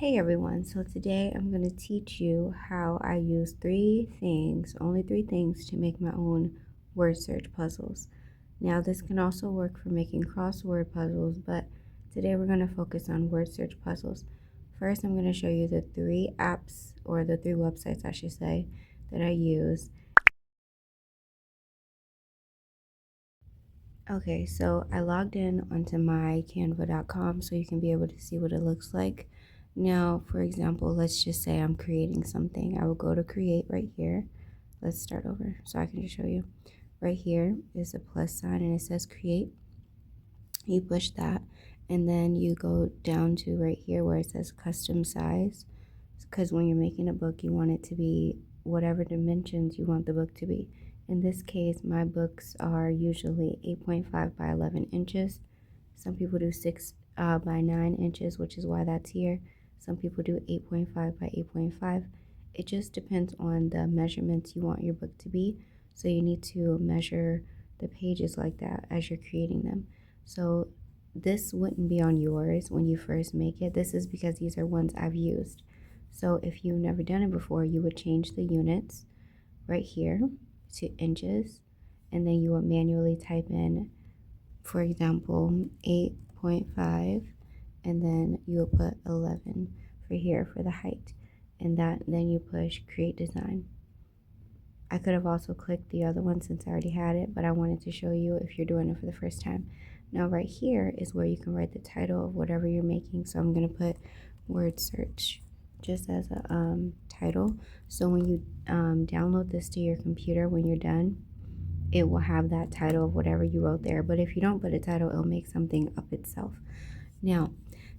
Hey everyone, so today I'm going to teach you how I use only three things to make my own word search puzzles. Now this can also work for making crossword puzzles, but today we're going to focus on word search puzzles. First, I'm going to show you the three apps, or the three websites I should say, that I use. Okay, so I logged in onto mycanva.com so you can be able to see what it looks like. Now, for example, let's just say I'm creating something. I will go to create right here. Let's start over so I can just show you. Right here is a plus sign and it says create. You push that and then you go down to right here where it says custom size, because when you're making a book you want it to be whatever dimensions you want the book to be. In this case, my books are usually 8.5 by 11 inches. Some people do 6 by 9 inches, which is why that's here. Some people do 8.5 by 8.5. It just depends on the measurements you want your book to be. So you need to measure the pages like that as you're creating them. So this wouldn't be on yours when you first make it. This is because these are ones I've used. So if you've never done it before, you would change the units right here to inches, and then you would manually type in, for example, 8.5, and then you will put 11 for here for the height, and then you push create design. I could have also clicked the other one since I already had it, but I wanted to show you if you're doing it for the first time. Now right here is where you can write the title of whatever you're making. So I'm going to put word search just as a title. So when you download this to your computer, when you're done, it will have that title of whatever you wrote there. But if you don't put a title, it'll make something up itself. Now,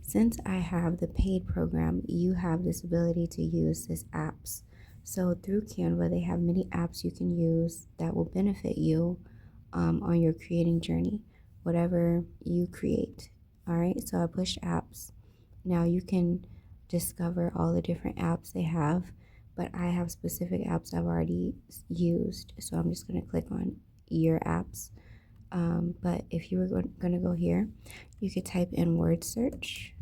since I have the paid program, you have this ability to use this apps. So through Canva, they have many apps you can use that will benefit you on your creating journey, whatever you create. All right, so I pushed apps. Now you can discover all the different apps they have, but I have specific apps I've already used. So I'm just going to click on your apps. But if you were going to go here, you could type in word search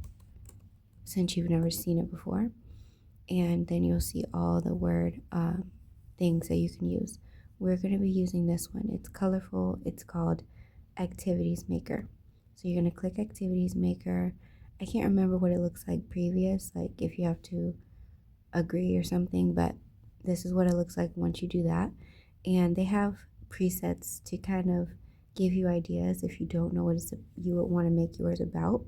since you've never seen it before, and then you'll see all the word things that you can use. We're going to be using this one. It's colorful. It's called Activities Maker. So you're going to click Activities Maker. I can't remember what it looks like previous, like if you have to agree or something, but this is what it looks like once you do that. And they have presets to kind of give you ideas if you don't know what you would want to make yours about.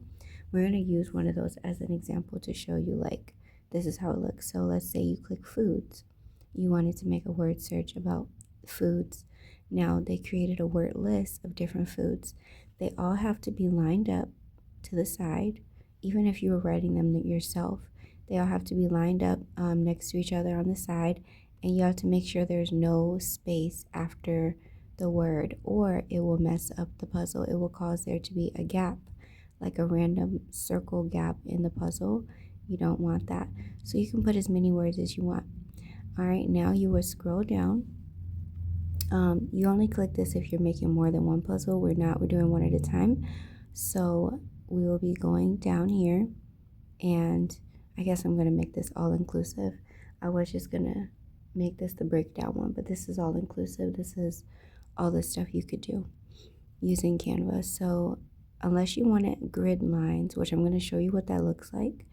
We're going to use one of those as an example to show you, like, this is how it looks. So let's say you click foods. You wanted to make a word search about foods. Now they created a word list of different foods. They all have to be lined up to the side, even if you were writing them yourself. They all have to be lined up next to each other on the side, and you have to make sure there's no space after the word, or it will mess up the puzzle. It will cause there to be a gap, like a random circle gap in the puzzle. You don't want that. So you can put as many words as you want. All right, now you will scroll down. You only click this if you're making more than one puzzle. We're doing one at a time. So we will be going down here, and I guess I'm going to make this all inclusive. I was just going to make this the breakdown one, but this is all inclusive. This is all the stuff you could do using Canva. So unless you want it grid lines, which I'm going to show you what that looks like,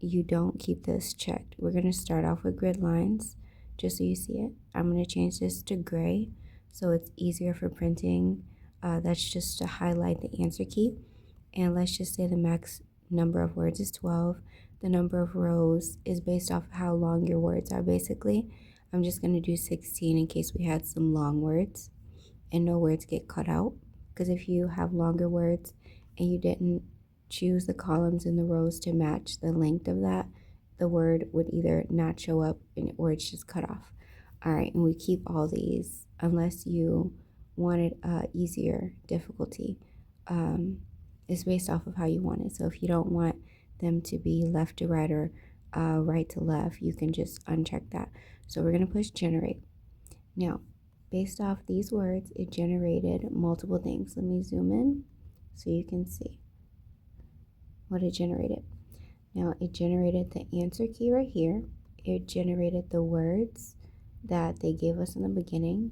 you don't keep this checked. We're going to start off with grid lines just so you see it. I'm going to change this to gray so it's easier for printing. That's just to highlight the answer key. And let's just say the max number of words is 12. The number of rows is based off how long your words are. Basically, I'm just going to do 16 in case we had some long words and no words get cut out. Because if you have longer words and you didn't choose the columns and the rows to match the length of that, the word would either not show up or it's just cut off. All right, and we keep all these unless you wanted easier difficulty. It's based off of how you want it. So if you don't want them to be left to right or right to left, you can just uncheck that. So we're going to push generate. Now, based off these words, it generated multiple things. Let me zoom in so you can see what it generated. Now it generated the answer key right here. It generated the words that they gave us in the beginning,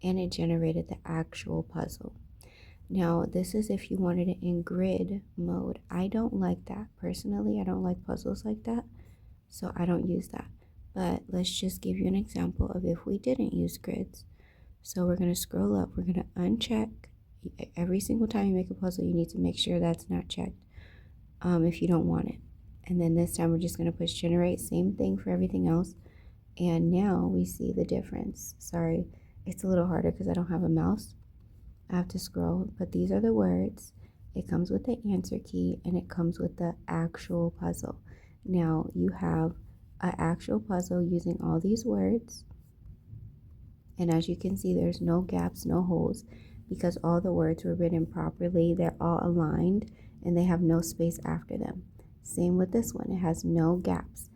and it generated the actual puzzle. Now, this is if you wanted it in grid mode. I don't like that. Personally, I don't like puzzles like that, so I don't use that. But let's just give you an example of if we didn't use grids. So we're going to scroll up. We're going to uncheck. Every single time you make a puzzle, you need to make sure that's not checked if you don't want it. And then this time we're just going to push generate. Same thing for everything else. And now we see the difference. Sorry, it's a little harder because I don't have a mouse. I have to scroll, but these are the words. It comes with the answer key and it comes with the actual puzzle. Now you have an actual puzzle using all these words. And as you can see, there's no gaps, no holes, because all the words were written properly. They're all aligned and they have no space after them. Same with this one, it has no gaps.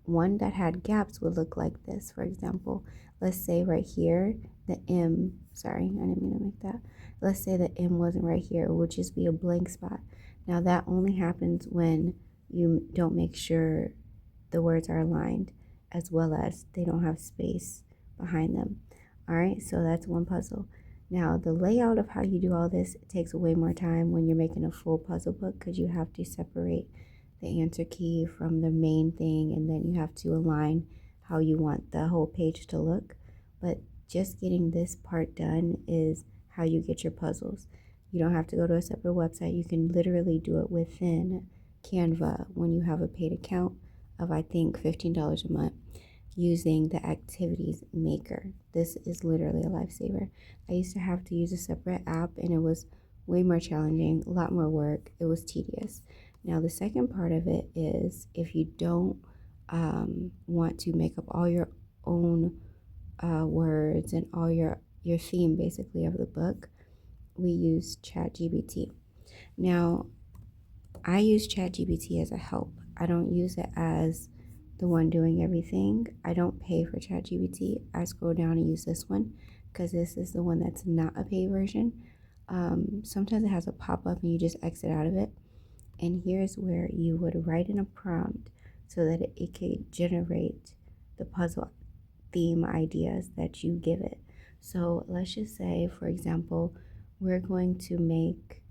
One that had gaps would look like this. For example, let's say right here, the M, sorry, I didn't mean to make that. Let's say the M wasn't right here, it would just be a blank spot. Now that only happens when you don't make sure the words are aligned, as well as they don't have space behind them. All right, so that's one puzzle. Now the layout of how you do all this takes way more time when you're making a full puzzle book, because you have to separate the answer key from the main thing, and then you have to align how you want the whole page to look. But just getting this part done is how you get your puzzles. You don't have to go to a separate website. You can literally do it within Canva when you have a paid account of, I think, $15 a month, using the activities maker. This is literally a lifesaver. I used to have to use a separate app and it was way more challenging, a lot more work. It was tedious. Now the second part of it is if you don't want to make up all your own words and all your theme basically of the book, we use ChatGPT. Now I use ChatGPT as a help. I don't use it as the one doing everything. I don't pay for ChatGPT. I scroll down and use this one because this is the one that's not a paid version. Sometimes it has a pop-up and you just exit out of it. And here's where you would write in a prompt so that it could generate the puzzle theme ideas that you give it. So let's just say, for example, we're going to make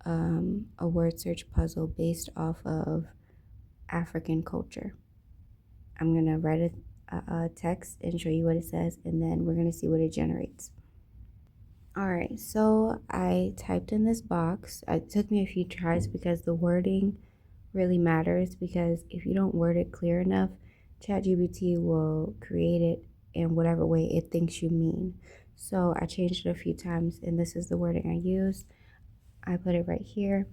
a word search puzzle based off of African culture. I'm going to write a text and show you what it says, and then we're going to see what it generates. All right, so I typed in this box. It took me a few tries because the wording really matters, because if you don't word it clear enough, ChatGPT will create it in whatever way it thinks you mean. So I changed it a few times, and this is the wording I used. I put it right here.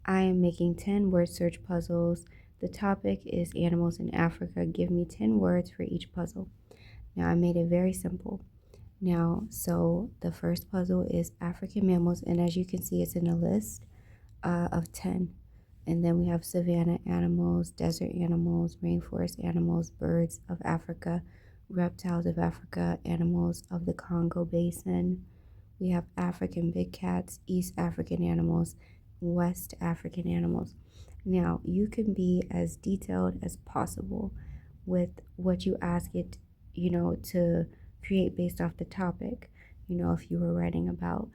I am making 10 word search puzzles. The topic is animals in Africa. Give me 10 words for each puzzle. Now I made it very simple. Now, so the first puzzle is African mammals, and as you can see, it's in a list of 10. And then we have savanna animals, desert animals, rainforest animals, birds of Africa, reptiles of Africa, animals of the Congo Basin. We have African big cats, East African animals, West African animals. Now, you can be as detailed as possible with what you ask it, to create based off the topic. If you were writing about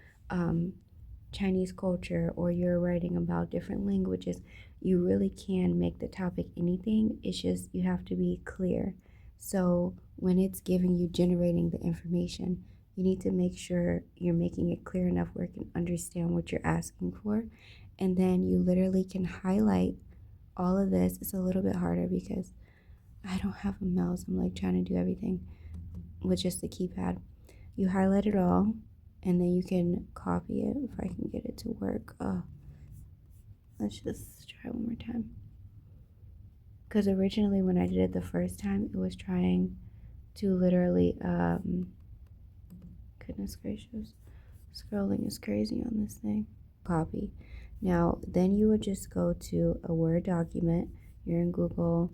Chinese culture, or you're writing about different languages, you really can make the topic anything. It's just you have to be clear. So when it's giving you, generating the information, you need to make sure you're making it clear enough where it can understand what you're asking for. And then you literally can highlight all of this. It's a little bit harder because I don't have a mouse. I'm like trying to do everything with just the keypad. You highlight it all, and then you can copy it if I can get it to work. Let's just try one more time. Because originally when I did it the first time, it was trying to literally, goodness gracious, scrolling is crazy on this thing. Copy. Now, then you would just go to a Word document. You're in Google,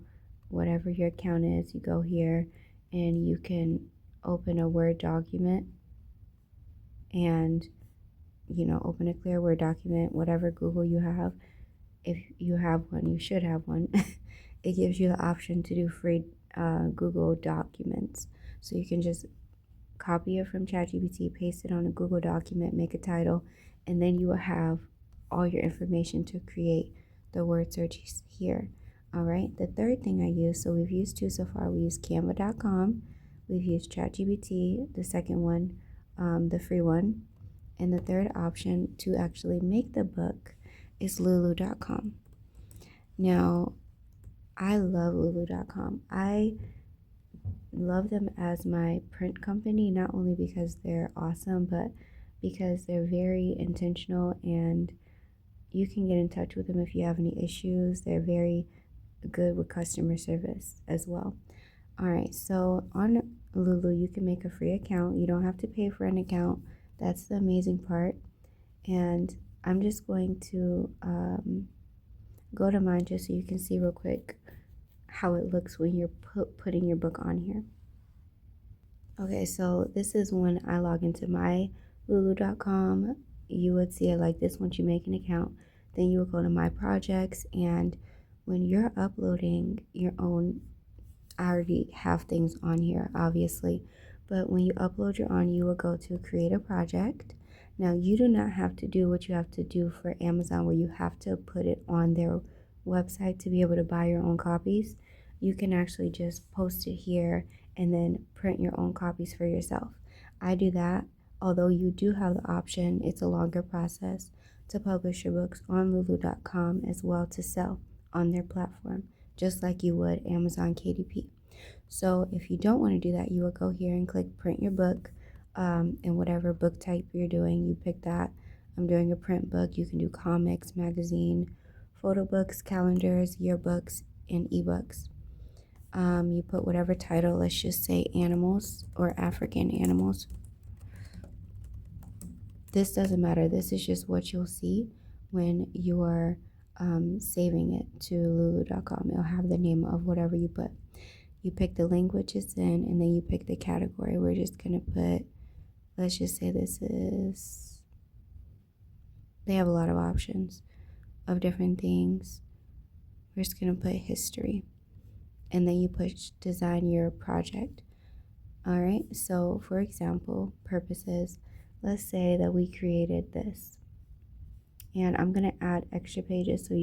whatever your account is, you go here and you can open a Word document and, open a clear Word document, whatever Google you have, if you have one, you should have one. It gives you the option to do free Google documents. So you can just copy it from ChatGPT, paste it on a Google document, make a title, and then you will have all your information to create the word searches here. All right, the third thing I use, so we've used two so far. We use canva.com, we've used ChatGPT, the second one, the free one, and the third option to actually make the book is lulu.com. Now, I love lulu.com. I love them as my print company, not only because they're awesome, but because they're very intentional and you can get in touch with them if you have any issues. They're very good with customer service as well. All right, so on Lulu, you can make a free account. You don't have to pay for an account. That's the amazing part. And I'm just going to go to mine just so you can see real quick how it looks when you're putting your book on here. Okay, so this is when I log into my lulu.com. You would see it like this once you make an account. Then you would go to my projects, and when you're uploading your own, I already have things on here, obviously, but when you upload your own, you will go to create a project. Now, you do not have to do what you have to do for Amazon, where you have to put it on their website to be able to buy your own copies. You can actually just post it here and then print your own copies for yourself. I do that, although you do have the option, it's a longer process, to publish your books on lulu.com as well to sell on their platform, just like you would Amazon KDP. So if you don't want to do that, you will go here and click print your book, and whatever book type you're doing, you pick that. I'm doing a print book. You can do comics, magazine, photo books, calendars, yearbooks, and ebooks. You put whatever title, let's just say animals or African animals. This doesn't matter. This is just what you'll see when you are saving it to lulu.com. It'll have the name of whatever you put. You pick the language it's in, and then you pick the category. We're just going to put, let's just say this is, they have a lot of options of different things. We're just going to put history. And then you push design your project. All right, so for example purposes, let's say that we created this, and I'm going to add extra pages. So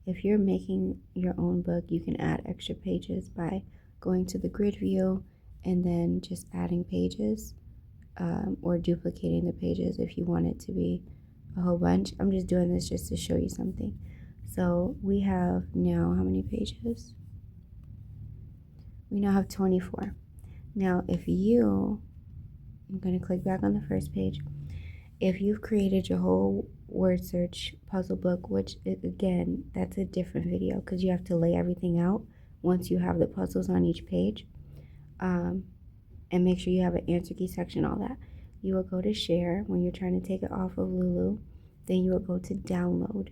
if you're making your own book, you can add extra pages by going to the grid view and then just adding pages, or duplicating the pages if you want it to be a whole bunch. I'm just doing this just to show you something. So we have now how many pages? We now have 24. Now, I'm going to click back on the first page. If you've created your whole word search puzzle book, which again, that's a different video because you have to lay everything out once you have the puzzles on each page, and make sure you have an answer key section, all that. You will go to share when you're trying to take it off of Lulu. Then you will go to download.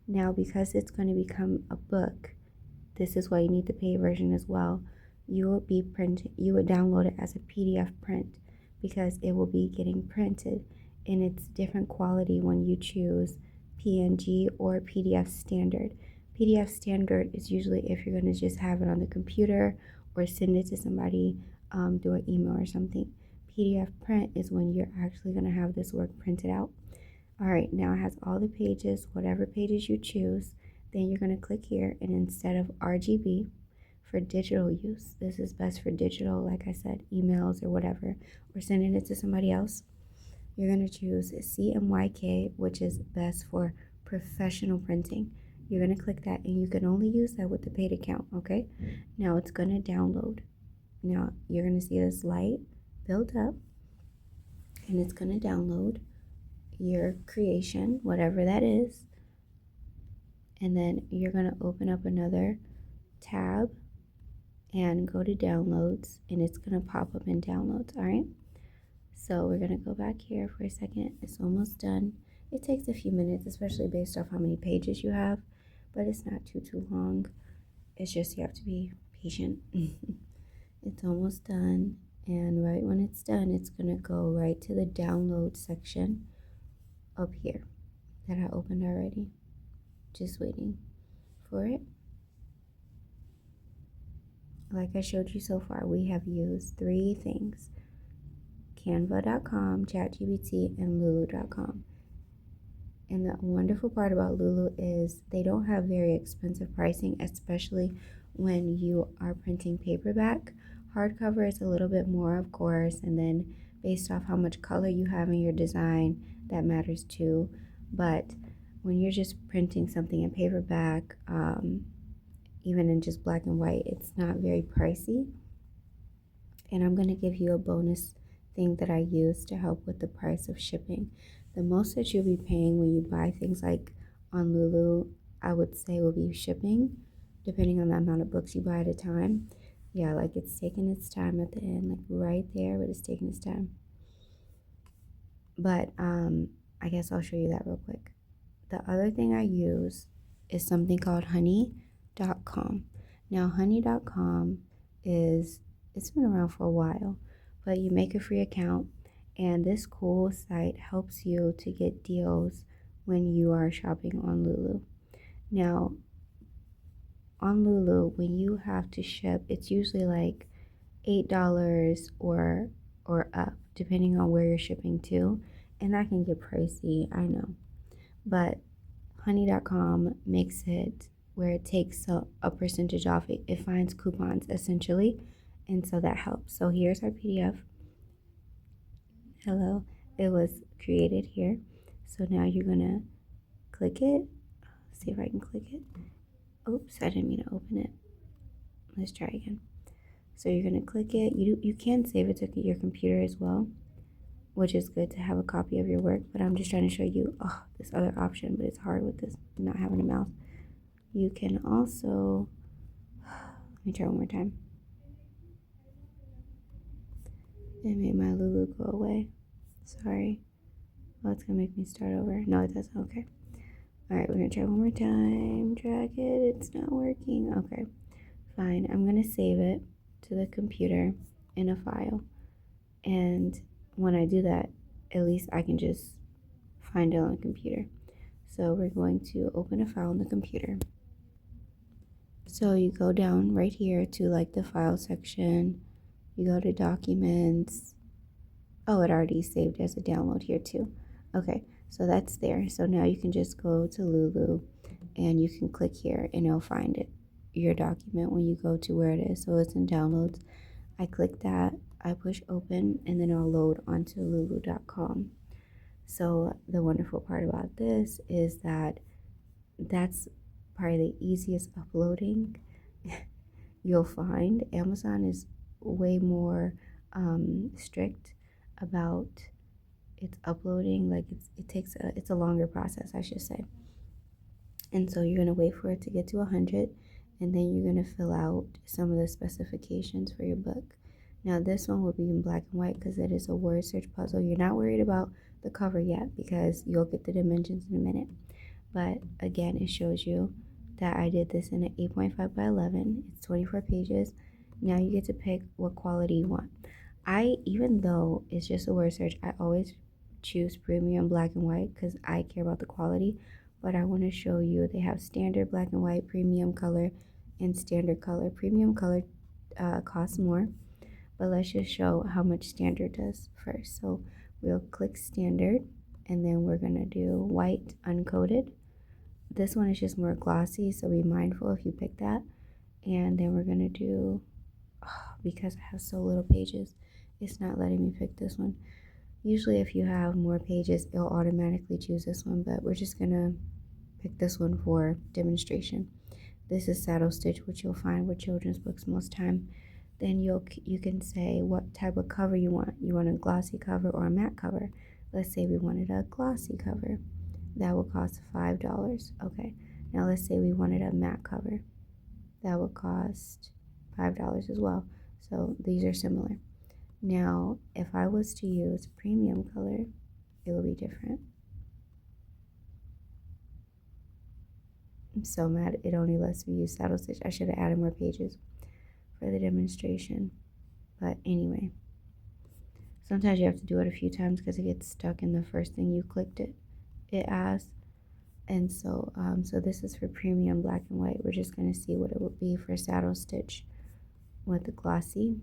Now, because it's going to become a book, this is why you need the paid version as well. You would download it as a PDF print because it will be getting printed in its different quality when you choose PNG or PDF standard. PDF standard is usually if you're going to just have it on the computer or send it to somebody, do an email or something. PDF print is when you're actually going to have this work printed out. All right, now it has all the pages, whatever pages you choose. Then you're going to click here, and instead of RGB, for digital use, this is best for digital, like I said, emails or whatever, or sending it to somebody else. You're going to choose CMYK, which is best for professional printing. You're going to click that, and you can only use that with the paid account, okay? Now it's going to download. Now you're going to see this light build up, and it's going to download your creation, whatever that is. And then you're going to open up another tab and go to downloads, and it's going to pop up in downloads. All right, so we're going to go back here for a second. It's almost done. It takes a few minutes, especially based off how many pages you have, but it's not too long. It's just you have to be patient. It's almost done, and right when it's done, it's going to go right to the download section up here that I opened already. Just waiting for it. Like I showed you so far, we have used 3 things: Canva.com, ChatGPT, and Lulu.com. And the wonderful part about Lulu is they don't have very expensive pricing, especially when you are printing paperback. Hardcover is a little bit more, of course, and then based off how much color you have in your design, that matters too. But when you're just printing something in paperback, even in just black and white, it's not very pricey. And I'm going to give you a bonus thing that I use to help with the price of shipping. The most that you'll be paying when you buy things like on Lulu, I would say, will be shipping, depending on the amount of books you buy at a time. Yeah, like it's taking its time at the end, like right there, but it's taking its time. But I guess I'll show you that real quick. The other thing I use is something called honey.com. Now, honey.com it's been around for a while, but you make a free account, and this cool site helps you to get deals when you are shopping on Lulu. Now, on Lulu, when you have to ship, it's usually like $8 or up, depending on where you're shipping to, and that can get pricey, I know. But honey.com makes it where it takes a percentage off. It finds coupons essentially, and so that helps. So here's our PDF. Hello, it was created here. So now you're gonna click it. Let's see if I can click it. Oops, I didn't mean to open it. Let's try again. So you're gonna click it. You can save it to your computer as well, which is good to have a copy of your work, but I'm just trying to show you this other option, but it's hard with this not having a mouse. You can also, let me try one more time. It made my Lulu go away. Sorry. Oh, it's gonna make me start over. No, it doesn't. Okay. Alright, we're gonna try one more time. Drag it. It's not working. Okay. Fine. I'm gonna save it to the computer in a file. And when I do that, at least I can just find it on the computer. So we're going to open a file on the computer. So you go down right here to like the file section. You go to documents. Oh, it already saved as a download here too. Okay, so that's there. So now you can just go to Lulu and you can click here and it'll find it, your document, when you go to where it is. So it's in downloads. I click that, I push open, and then it'll load onto lulu.com. So the wonderful part about this is that that's probably the easiest uploading you'll find. Amazon is way more strict about its uploading. Like it's a longer process, I should say. And so you're gonna wait for it to get to 100, and then you're gonna fill out some of the specifications for your book. Now this one will be in black and white because it is a word search puzzle. You're not worried about the cover yet because you'll get the dimensions in a minute. But again, it shows you that I did this in an 8.5 by 11. It's 24 pages. Now you get to pick what quality you want. Even though it's just a word search, I always choose premium black and white because I care about the quality. But I want to show you they have standard black and white, premium color, and standard color. Premium color costs more, but let's just show how much standard does first. So we'll click standard, and then we're going to do white uncoated. This one is just more glossy, so be mindful if you pick that. And then we're going to do, because I have so little pages, it's not letting me pick this one. Usually if you have more pages, it'll automatically choose this one, but we're just going to pick this one for demonstration. This is saddle stitch, which you'll find with children's books most time. Then you can say what type of cover you want. You want a glossy cover or a matte cover. Let's say we wanted a glossy cover. That will cost $5. Okay, now let's say we wanted a matte cover. That would cost $5 as well. So these are similar. Now, if I was to use premium color, it will be different. I'm so mad it only lets me use saddle stitch. I should have added more pages for the demonstration. But anyway, sometimes you have to do it a few times because it gets stuck in the first thing you clicked it as. And so so this is for premium black and white. We're just going to see what it would be for saddle stitch with the glossy.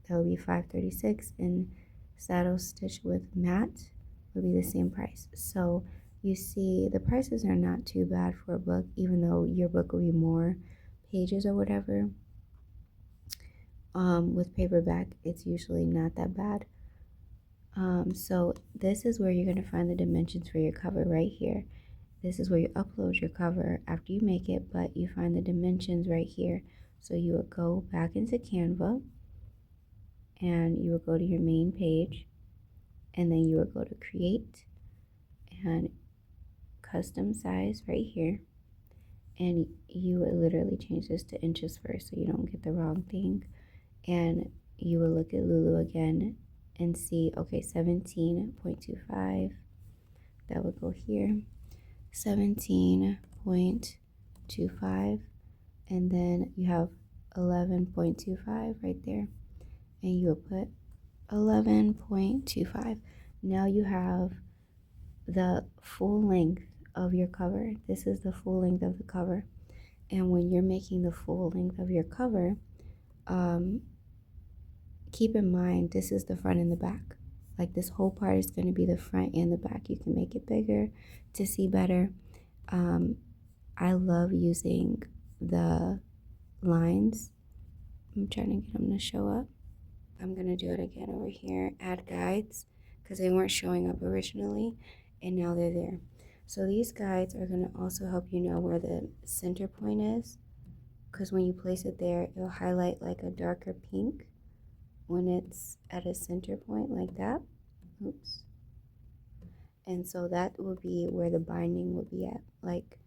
That would be $5.36, and saddle stitch with matte would be the same price. So you see the prices are not too bad for a book, even though your book will be more pages or whatever. With paperback, it's usually not that bad. So this is where you're going to find the dimensions for your cover right here. This is where you upload your cover after you make it, but you find the dimensions right here. So you would go back into Canva and you would go to your main page, and then you would go to create and custom size right here, and you would literally change this to inches first so you don't get the wrong thing. And you would look at Lulu again and see, okay, 17.25, that would go here, 17.25, and then you have 11.25 right there, and you would put 11.25. Now you have the full length of your cover. This is the full length of the cover. And when you're making the full length of your cover, keep in mind this is the front and the back. Like this whole part is going to be the front and the back. You can make it bigger to see better. I love using the lines. I'm trying to get them to show up. I'm going to do it again over here. Add guides, because they weren't showing up originally, and now they're there. So these guides are going to also help you know where the center point is, because when you place it there, it'll highlight like a darker pink when it's at a center point like that. Oops. And so that will be where the binding will be at, like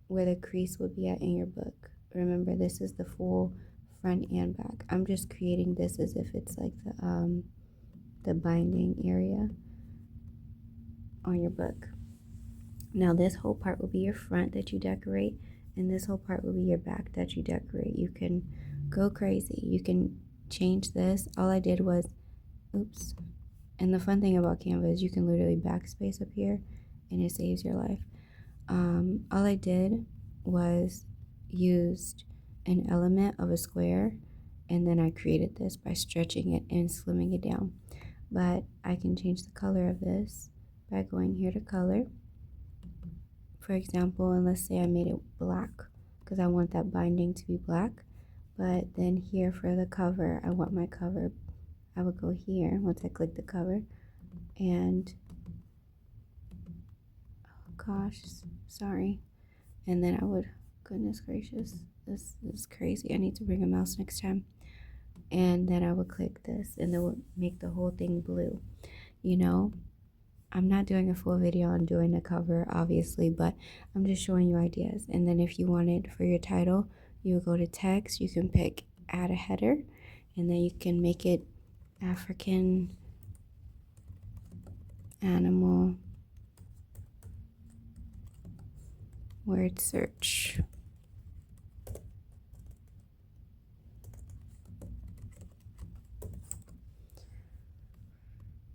where the crease would be at in your book. Remember, this is the full front and back. I'm just creating this as if it's like the binding area on your book. Now this whole part will be your front that you decorate, and this whole part will be your back that you decorate. You can go crazy. You can change this. All I did was, oops. And the fun thing about Canva is you can literally backspace up here and it saves your life. All I did was used an element of a square, and then I created this by stretching it and slimming it down. But I can change the color of this by going here to color, for example, and let's say I made it black because I want that binding to be black. But then here for the cover, I want my cover, I would go here once I click the cover, and oh gosh, sorry, and then I would, goodness gracious, this is crazy, I need to bring a mouse next time. And then I would click this and it would make the whole thing blue. You know, I'm not doing a full video on doing the cover obviously, but I'm just showing you ideas. And then if you wanted for your title, you would go to text, you can pick add a header, and then you can make it African animal word search.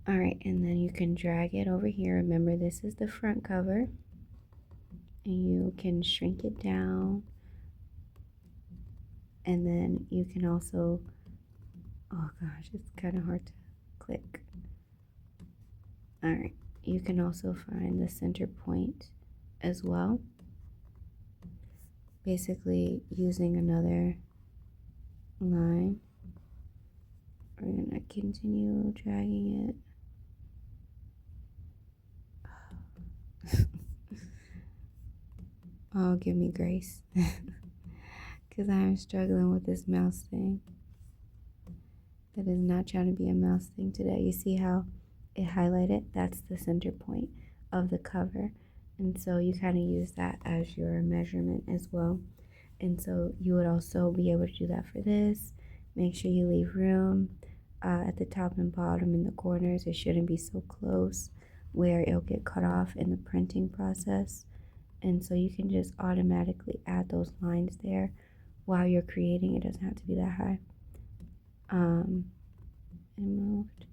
All right, and then you can drag it over here. Remember, this is the front cover, and you can shrink it down, and then you can also, oh gosh, it's kind of hard to click. All right, you can also find the center point as well, basically using another line. We're gonna continue dragging it. Oh, give me grace, because I am struggling with this mouse thing. That is not trying to be a mouse thing today. You see how it highlighted? That's the center point of the cover, and so you kind of use that as your measurement as well. And so you would also be able to do that for this. Make sure you leave room at the top and bottom in the corners. It shouldn't be so close where it'll get cut off in the printing process. And so you can just automatically add those lines there while you're creating. It doesn't have to be that high. It moved.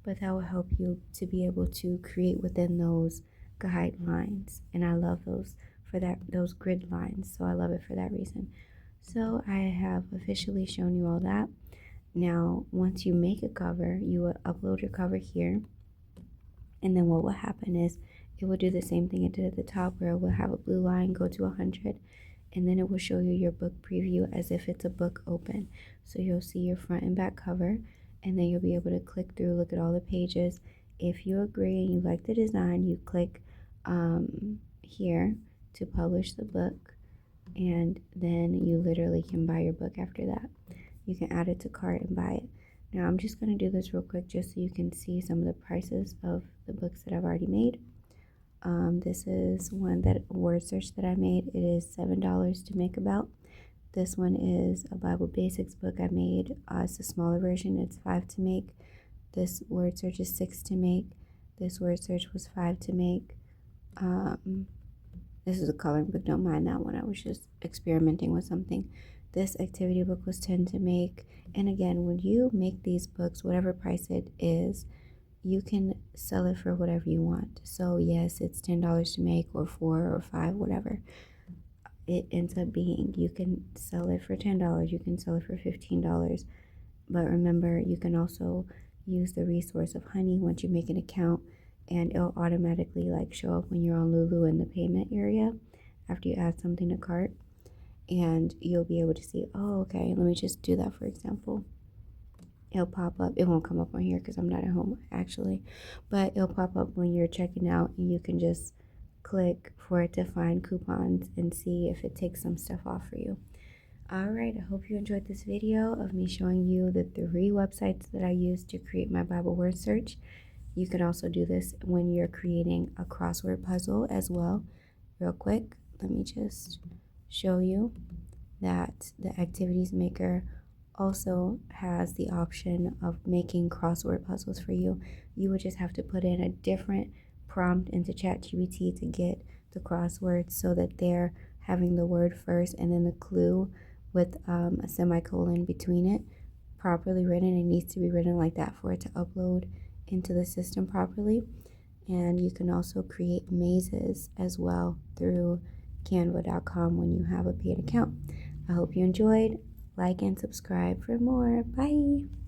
but that will help you to be able to create within those guidelines. And I love those for that, those grid lines. So I love it for that reason. So I have officially shown you all that. Now, once you make a cover, you will upload your cover here. And then what will happen is it will do the same thing it did at the top, where it will have a blue line go to 100, and then it will show you your book preview as if it's a book open. So you'll see your front and back cover, and then you'll be able to click through, look at all the pages. If you agree and you like the design, you click here to publish the book, and then you literally can buy your book after that. You can add it to cart and buy it. Now I'm just going to do this real quick just so you can see some of the prices of the books that I've already made. This is one that word search that I made. It is $7 to make about. This one is a Bible Basics book I made. It's a smaller version. It's $5 to make. This word search is $6 to make. This word search was $5 to make. This is a coloring book. Don't mind that one. I was just experimenting with something. This activity book was $10 to make. And again, when you make these books, whatever price it is, you can sell it for whatever you want. So yes, it's $10 to make, or $4 or $5, whatever it ends up being. You can sell it for $10. You can sell it for $15. But remember, you can also use the resource of Honey once you make an account, and it'll automatically like show up when you're on Lulu in the payment area after you add something to cart. And you'll be able to see, oh, okay, let me just do that for example. It'll pop up. It won't come up on here because I'm not at home actually, but it'll pop up when you're checking out, and you can just click for it to find coupons and see if it takes some stuff off for you. Alright, I hope you enjoyed this video of me showing you the 3 websites that I use to create my Bible word search. You can also do this when you're creating a crossword puzzle as well. Real quick, let me just show you that the activities maker also has the option of making crossword puzzles for you. You would just have to put in a different prompt into ChatGPT to get the crosswords so that they're having the word first and then the clue with a semicolon between it properly written. It needs to be written like that for it to upload into the system properly. And you can also create mazes as well through canva.com when you have a paid account. I hope you enjoyed. Like and subscribe for more. Bye.